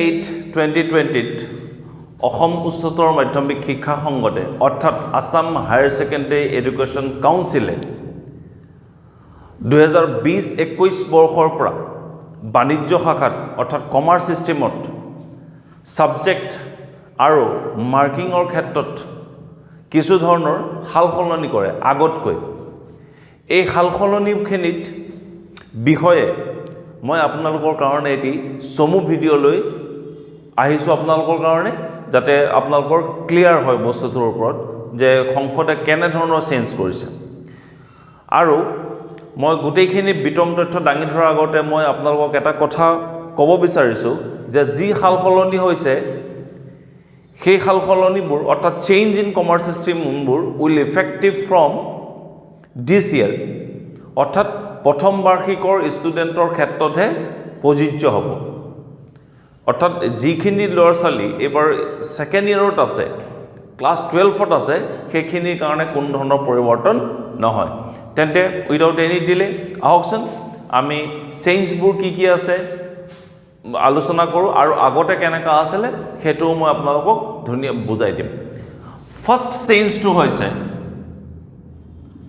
2020 অসম উচ্চতৰ মাধ্যমিক শিক্ষা সংগঠনে অৰ্থাৎ আসাম হায়াৰ সেকেন্ডাৰী এডুকেশ্যন কাউন্সিলে 2020-21 বৰ্ষৰ পৰা বাণিজ্য শাখাত অৰ্থাৎ কমাৰ্চ সিস্টেমত সাবজেক্ট আৰু মাৰ্কিংৰ ক্ষেত্ৰত কিছু ধৰণৰ হালসলনি কৰে আগতকৈ এই হালসলনিখিনিত বিষয়ে মই আপোনালোকৰ কাৰণে এটি সমু ভিডিও লৈ আহিছো আপোনালোকৰ কাৰণে যাতে আপোনালোকৰ ক্লিয়াৰ হয় বস্তুটোৰ ওপৰত যে সংসদে কেনে ধৰণৰ চেঞ্জ কৰিছে আৰু মই গোটেইখিনি বিতং তথ্য দাঙি ধৰাৰ আগতে মই আপোনালোকক এটা কথা ক'ব বিচাৰিছো যে যি হালসলনি হৈছে সেই হালসলনিবোৰ অৰ্থাৎ চেঞ্জ ইন কমাৰ্চ সিস্টেমবোৰ will effective from this year অৰ্থাৎ প্ৰথম বাৰ্ষিকৰ ষ্টুডেণ্টৰ ক্ষেত্ৰতহে প্ৰযোজ্য হ'ব অৰ্থাৎ যিখিনি ল'ৰা-ছোৱালী এবাৰ সেকেন্ড ইয়াৰত আছে ক্লাস 12ত আছে সেইখিনিৰ কাৰণে কোনো ধৰণৰ পৰিৱৰ্তন নহয় তেন্তে উইদাউট এনি ডিলে আহকচোন আমি চেঞ্জবোৰ কি আছে আলোচনা কৰো আৰু আগতে কেনেকা আছিল হেতু মই আপোনালোকক ধুনিয়া বুজাই দিম ফাৰ্স্ট চেঞ্জটো হৈছে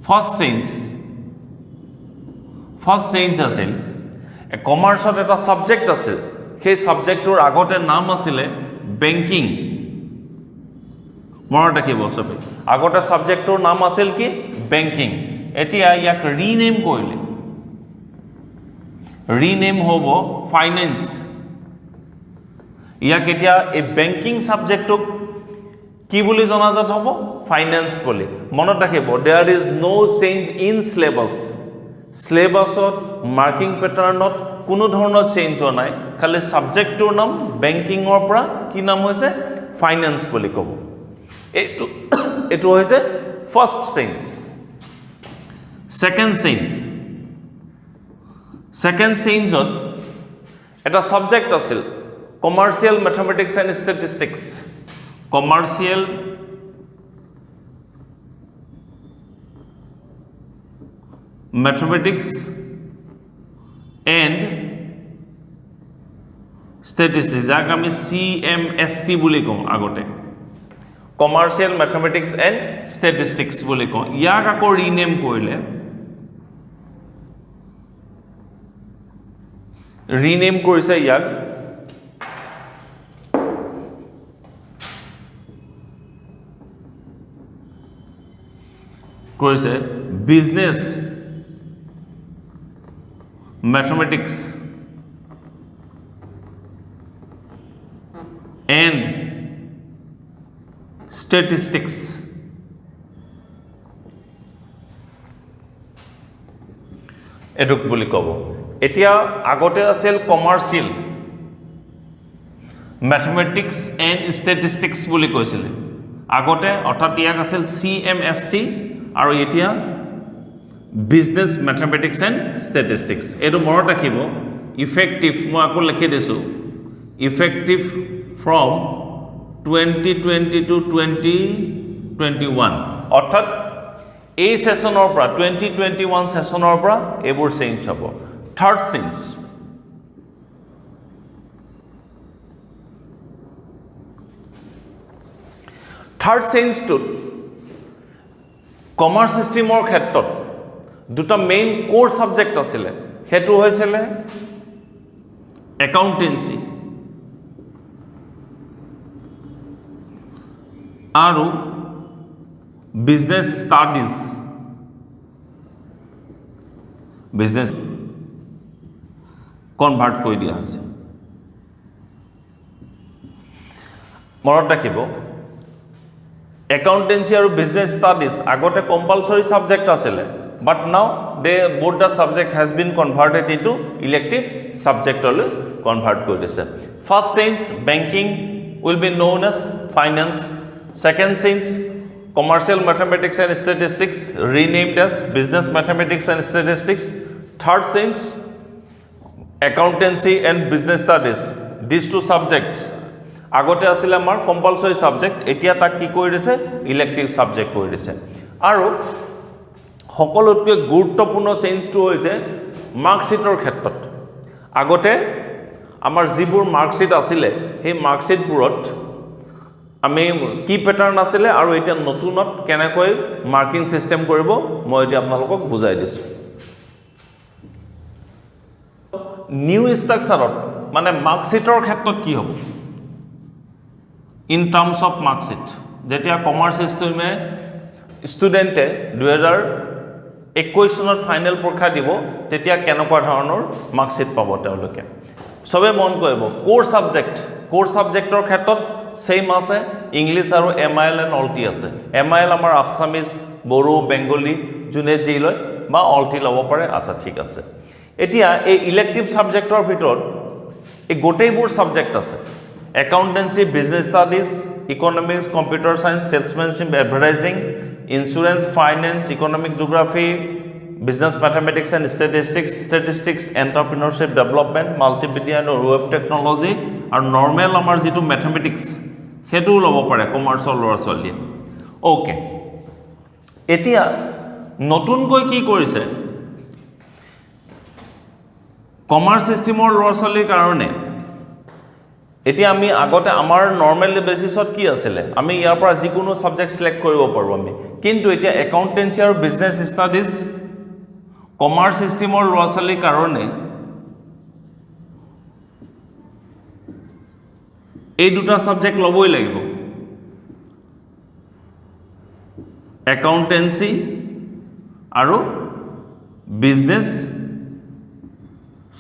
ফাৰ্স্ট চেঞ্জ আছিল কমাৰ্চত এটা সাবজেক্ট আছিল সেই সাবজেক্টৰ আগতে নাম আছিল বেংকিং মনত ৰাখিব সবে আগতে সাবজেক্টৰ নাম আছিল কি বেংকিং এতিয়া ইয়াক ৰিনেম কৰিলে ৰিনেম হ'ব ফাইনেন্স ইয়াক এতিয়া এই বেংকিং সাবজেক্টক কি বুলি জনাজাত হ'ব ফাইনেন্স বুলি মনত ৰাখিব there is no change in সিলেবাসত মাৰ্কিং প্যাটাৰ্ণত কোনো ধৰণৰ চেঞ্জ হোৱা নাই খালি সাবজেক্টৰ নাম বেংকিংৰ পৰা কি নাম হৈছে ফাইনেন্স বুলি ক'ব এটো হৈছে ফাৰ্স্ট চেঞ্জ সেকেন্ড চেঞ্জত এটা সাবজেক্ট আছিল commercial mathematics and statistics commercial mathematics and statistics যাক আমি CMST বুলি কওঁ আগতে কমাৰ্শিয়াল ম্যাথমেটিক্স এণ্ড ষ্টেটিষ্টিক্স বুলি কওঁ ইয়াক আকৌ ৰিনেম কৰিলে ৰিনেম কৰিছে ইয়াক কৰিছে বিজনেছ ম্যাথমেটিক্স এণ্ড statistics এডুক বুলি ক'ব এতিয়া আগতে আছিল কমাৰ্শিয়াল ম্যাথমেটিক্স এণ্ড ষ্টেটিষ্টিক্স বুলি কৈছিল আগতে অৰ্থাৎ ইয়াক আছিল CMST আৰু এতিয়া বিজনেছ ম্যাথমেটিক্স এণ্ড ষ্টেটিষ্টিক্স এটো মনত ৰাখিব ইফেক্টিভ মই আকৌ লিখি দিছো ইফেক্টিভ ফ্ৰম 2020 to 2021 অৰ্থাৎ এই সেশনৰ পৰা 2021 সেশনৰ পৰা এবোৰ চেঞ্জ হ'ব থাৰ্ড চেঞ্জটো কমাৰ্চ সিস্টেমৰ ক্ষেত্ৰত দুটা মেইন কোৰ সাবজেক্ট আছিল হেতু হৈছিল একাউন্টেন্সি আৰু বিজনেস স্টাডিজ বিজনেস কনভাৰ্ট কৰি দিয়া আছে মনত ৰাখিব একাউন্টেন্সি আৰু বিজনেস স্টাডিজ আগতে কম্পালসৰি সাবজেক্ট আছিল but now both the subject has been converted into elective subject লৈ convert কৰি দিছে first change banking will be known as finance second change commercial mathematics and statistics renamed as business mathematics and statistics third change accountancy and business studies these two subjects আগতে আছিল আমাৰ compulsory subject এতিয়া তাক কি কৰি দিছে elective subject কৰি দিছে আৰু সকলোতকৈ গুৰুত্বপূৰ্ণ চেঞ্জটো হৈছে মাৰ্কশিটৰ ক্ষেত্ৰত আগতে আমাৰ যিবোৰ মাৰ্কশ্বিট আছিলে সেই মাৰ্কশ্বিটবোৰত আমি কি প্যাটাৰ্ন আছিলে আৰু এতিয়া নতুনত কেনেকৈ মাৰ্কিং সিস্টেম কৰিব মই এতিয়া আপোনালোকক বুজাই দিছো নিউ ষ্ট্ৰাকচাৰত মানে মাৰ্কশ্বিটৰ ক্ষেত্ৰত কি হ'ব ইন টাৰ্মছ অফ মাৰ্কশ্বিট যেতিয়া কমাৰ্চ ষ্ট্ৰীমে ষ্টুডেণ্টে 2021 চনত ফাইনেল পৰীক্ষা দিব তেতিয়া কেনেকুৱা ধৰণৰ মাৰ্কশ্বিট পাব তেওঁলোকে সবে মন কৰিব কোৰ সাবজেক্টৰ ক্ষেত্ৰত সেম আছে ইংলিশ আৰু এমআইএল এণ্ড অলটি আছে এমআইএল আমাৰ আসামিজ বড়ো বেংগলী জুনে যি লয় বা অলটি ল'ব পাৰে আচ্ছা ঠিক আছে এতিয়া এই ইলেক্টিভ সাবজেক্টৰ ভিতৰত এই গোটেইবোৰ সাবজেক্ট আছে accountancy business studies economics computer science salesmanship advertising insurance finance economic geography Business Mathematics and Statistics, Entrepreneurship Development, Multimedia and Web Technology, and normal amar jitu Mathematics, hetu lobo pare commerce lora choli. Okay. Etia notun koi ki korise? Commerce system or lora choli karone. Etia ami agote amar normal basis ot ki asile? Ami iar pora jikono subject select koribo paru ami. Kintu etia accountancy or business studies commerce সিস্টেমৰ ল'ৰা-ছোৱালীৰ কাৰণে এই দুটা subject লবই লাগিব একাউন্টেন্সি আৰু business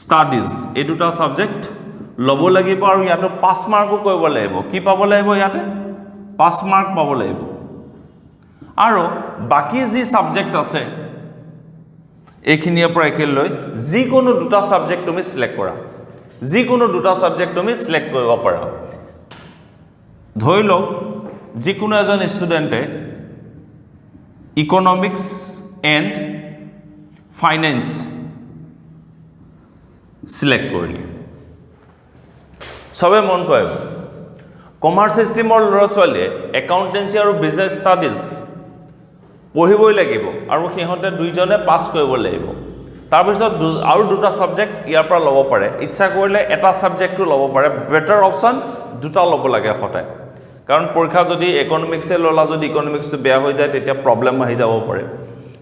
studies এই দুটা সাবজেক্ট লব লাগিব আৰু ইয়াতে 5 মাৰ্কো কৰিব লাগিব কি পাব লাগিব ইয়াতে 5 মাৰ্ক পাব লাগিব আৰু বাকি যি সাবজেক্ট আছে এইখিনিৰ পৰা একেলৈ যিকোনো দুটা সাবজেক্ট তুমি সিলেক্ট কৰা যিকোনো দুটা সাবজেক্ট তুমি সিলেক্ট কৰিব পাৰা ধৰি লওক যিকোনো এজন ষ্টুডেন্টে ইকোনমিক্স এণ্ড ফাইনেন্স সিলেক্ট কৰিলে সবে মন কৰিব কমাৰ্চ সিস্টেমৰ ল'ৰা-ছোৱালীয়ে একাউন্টেন্সি আৰু বিজনেস স্টাডিজ পঢ়িবই লাগিব আৰু সিহঁতে দুইজনে পাস কৰিব লাগিব তাৰ পিছত আৰু দুটা সাবজেক্ট ইয়াৰ পৰা ল'ব পাৰে ইচ্ছা কৰিলে এটা সাবজেক্টটো ল'ব পাৰে বেটাৰ অপচন দুটা ল'ব লাগে হঠাৎ কাৰণ পৰীক্ষা যদি ইকোনমিক্সে ল'লা যদি ইকোনমিক্সটো বেয়া হৈ যায় তেতিয়া প্ৰবলেম আহি যাব পাৰে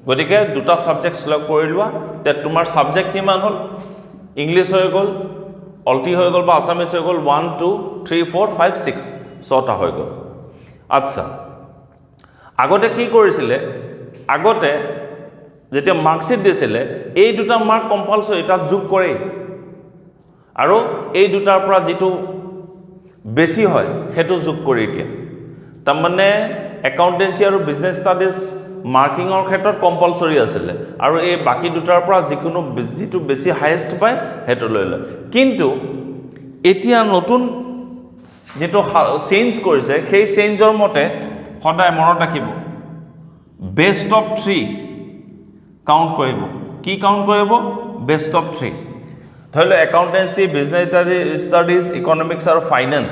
গতিকে দুটা সাবজেক্ট সিলেক্ট কৰি লোৱা তে তোমাৰ সাবজেক্ট কিমান হ'ল ইংলিশ হৈ গ'ল অলটি হৈ গ'ল বা আসামিজ হৈ গ'ল 1 2 3 4 5 6 ছটা হৈ গ'ল আচ্ছা আগতে কি কৰিছিলে আগতে যেতিয়া মাৰ্কশিট দিছিলে এই দুটা মাৰ্ক কম্পালসৰি এটা যোগ কৰে আৰু এই দুটাৰ পৰা যেটো বেছি হয় হেতু যোগ কৰি দিয়ে তাৰ মানে একাউন্টেন্সি আৰু বিজনেস স্টাডিজ মাৰ্কিংৰ ক্ষেত্ৰত কম্পালসৰি আছিল আৰু এই বাকি দুটাৰ পৰা যিকোনো যেটো বেছি হাইয়েস্ট পায় হেতু লৈ লয় কিন্তু এতিয়া নতুন যেটো চেঞ্জ কৰিছে সেই চেঞ্জৰ মতে সদায় মনত ৰাখিব বেস্ট অফ 3 কাউন্ট কৰিব কি কাউন্ট কৰিব বেস্ট অফ 3 ধৰিলে একাউন্টেন্সি বিজনেস স্টাডিজ ইকোনমিক্স আৰু ফাইনেন্স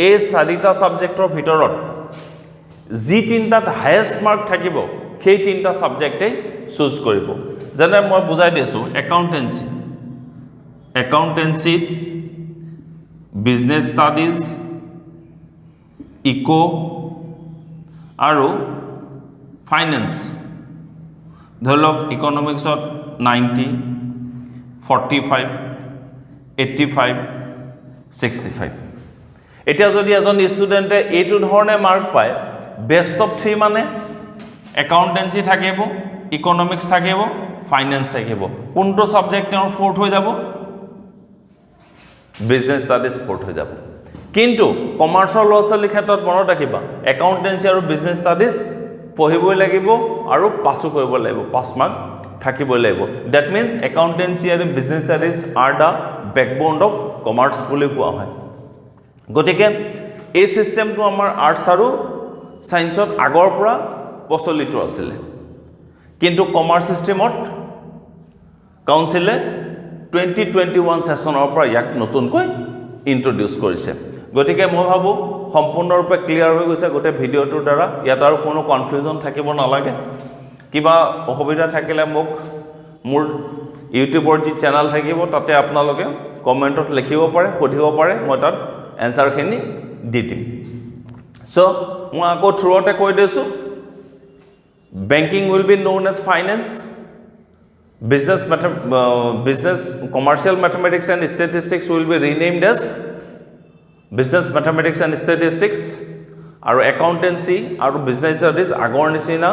এই চাৰিটা সাবজেক্টৰ ভিতৰত যি তিনটাত হাইয়েস্ট মাৰ্ক থাকিব সেই তিনটা সাবজেক্টে চুজ কৰিব যেনে মই বুজাই দিছো একাউন্টেন্সি বিজনেস স্টাডিজ ইকো আৰু ফাইনেন্স ধৰি লওক ইকোনমিক্সত 90 45 85 65 এতিয়া যদি এজন ষ্টুডেন্টে এইটো ধৰণে মাৰ্ক পায় বেস্ট অফ 3 মানে একাউন্টেন্সি থাকিব ইকোনমিক্স থাকিব ফাইনেন্স থাকিব কোনটো সাবজেক্ট তেওঁৰ ফোৰ্থ হৈ যাব বিজনেস স্টাডিজ ফোৰ্থ হৈ যাব কিন্তু কমাৰ্চৰ ল'ৰা-ছোৱালীৰ ক্ষেত্ৰত মনত ৰাখিবা একাউন্টেন্সি আৰু বিজনেস স্টাডিজ পঢ়িবই লাগিব আৰু পাছো কৰিব লাগিব 5 মাৰ্ক থাকিবই লাগিব দ্যাট মিন্স একাউন্টেন্সি আৰু business studies are the backbone of commerce বুলি কোৱা হয় গতিকে এই সিস্টেমটো আমাৰ আৰ্টছ আৰু সায়েন্সত আগৰ পৰা প্ৰচলিত আছিল কিন্তু কমাৰ্চ সিস্টেমত কাউন্সিলে 2021 সেশনৰ পৰা ইয়াক নতুনকৈ ইন্ট্ৰোডিউস কৰিছে গতিকে মই ভাবো সম্পূৰ্ণৰূপে ক্লিয়াৰ হৈ গৈছে গোটে ভিডিওটোৰ দ্বাৰা ইয়াত আৰু কোনো কনফিউজন থাকিব নালাগে কিবা অসুবিধা থাকিলে মোক মোৰ ইউটিউবৰ যি চেনেল থাকিব তাতে আপোনালোকে কমেণ্টত লিখিব পাৰে সুধিব পাৰে মই তাত এনসাৰখিনি দি দিম সো মই আকৌ থ্ৰুতে কৈ দিছো banking will be known as finance business commercial mathematics and statistics will be renamed as business mathematics and statistics আৰু accountancy আৰু business studies আগৰ নিচিনা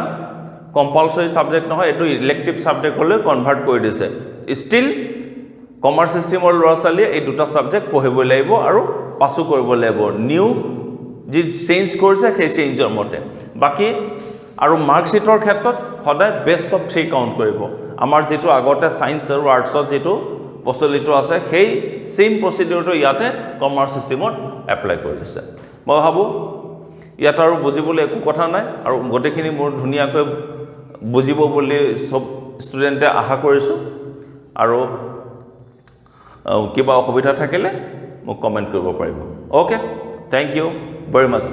compulsory subject নহয় এটো elective subject হলে কনভাৰ্ট কৰি দিছে still কমাৰ্চ সিস্টেমৰ ল'ৰা-ছোৱালীয়ে এই দুটা সাবজেক্ট পঢ়িব লাগিব আৰু পাছু কৰিব লাগিব নিউ যি চেঞ্জ কৰিছে সেই চেঞ্জৰ মতে বাকি আৰু মাৰ্কশিটৰ ক্ষেত্ৰত সদায় বেষ্ট অফ 3 কাউন্ট কৰিব আমাৰ যেটো আগতে সায়েন্স আৰু আৰ্টছত যেটো প্ৰচলিত আছে সেই সেম প্ৰসিডিউৰটো ইয়াতে কমাৰ্চ সিস্টেমত এপ্লাই কৰি দিছে মই ভাবো ইয়াত আৰু বুজিবলৈ একো কথা নাই আৰু গটেখিনি মোৰ ধুনিয়াকৈ বুজিব বুলি সব ষ্টুডেন্টে আশা কৰিছো আৰু কিবা অসুবিধা থাকিলে মোক কমেন্ট কৰিব পাৰিব okay thank you very much